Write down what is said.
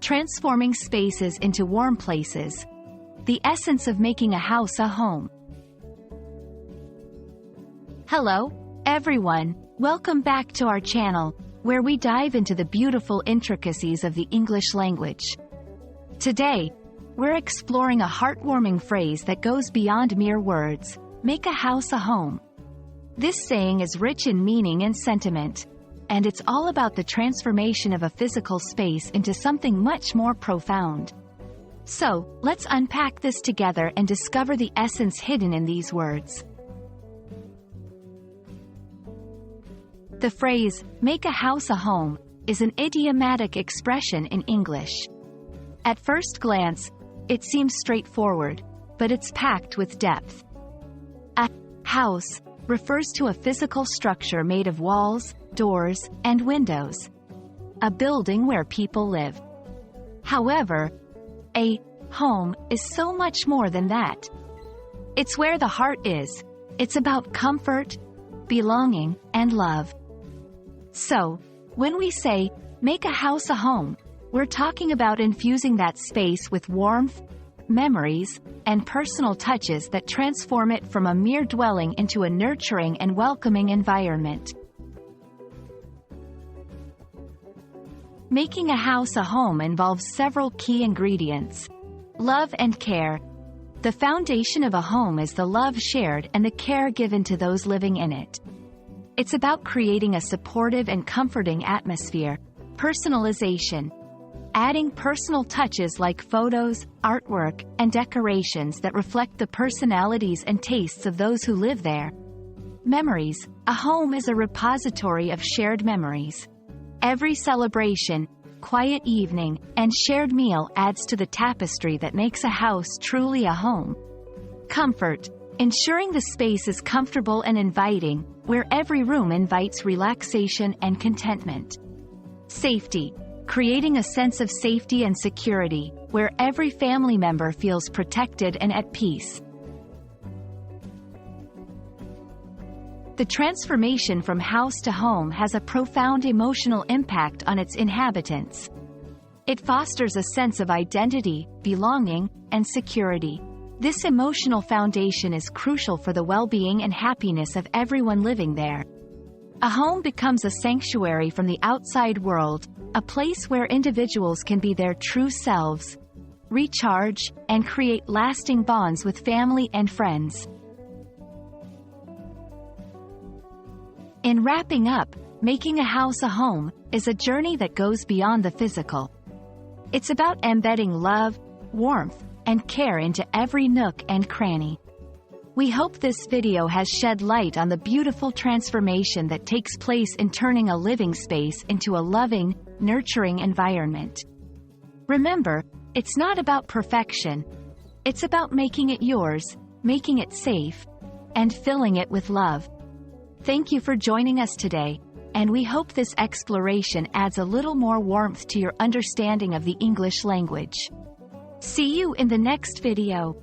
transforming spaces into warm places. The essence of making a house a home. Hello, everyone. Welcome back to our channel, where we dive into the beautiful intricacies of the English language. Today, we're exploring a heartwarming phrase that goes beyond mere words: make a house a home. This saying is rich in meaning and sentiment, and it's all about the transformation of a physical space into something much more profound. So, let's unpack this together and discover the essence hidden in these words. The phrase, make a house a home, is an idiomatic expression in English. At first glance, it seems straightforward, but it's packed with depth. A house refers to a physical structure made of walls, doors, and windows. A building where people live. However, a home is so much more than that. It's where the heart is. It's about comfort, belonging, and love. So, when we say, make a house a home, we're talking about infusing that space with warmth, memories, and personal touches that transform it from a mere dwelling into a nurturing and welcoming environment. Making a house a home involves several key ingredients. Love and care. The foundation of a home is the love shared and the care given to those living in it. It's about creating a supportive and comforting atmosphere. Personalization. Adding personal touches like photos, artwork, and decorations that reflect the personalities and tastes of those who live there. Memories. A home is a repository of shared memories. Every celebration, quiet evening, and shared meal adds to the tapestry that makes a house truly a home. Comfort. Ensuring the space is comfortable and inviting, where every room invites relaxation and contentment. Safety. Creating a sense of safety and security, where every family member feels protected and at peace. The transformation from house to home has a profound emotional impact on its inhabitants. It fosters a sense of identity, belonging, and security. This emotional foundation is crucial for the well-being and happiness of everyone living there. A home becomes a sanctuary from the outside world, a place where individuals can be their true selves, recharge, and create lasting bonds with family and friends. In wrapping up, making a house a home is a journey that goes beyond the physical. It's about embedding love, warmth, and care into every nook and cranny. We hope this video has shed light on the beautiful transformation that takes place in turning a living space into a loving, nurturing environment. Remember, it's not about perfection. It's about making it yours, making it safe, and filling it with love. Thank you for joining us today, and we hope this exploration adds a little more warmth to your understanding of the English language. See you in the next video.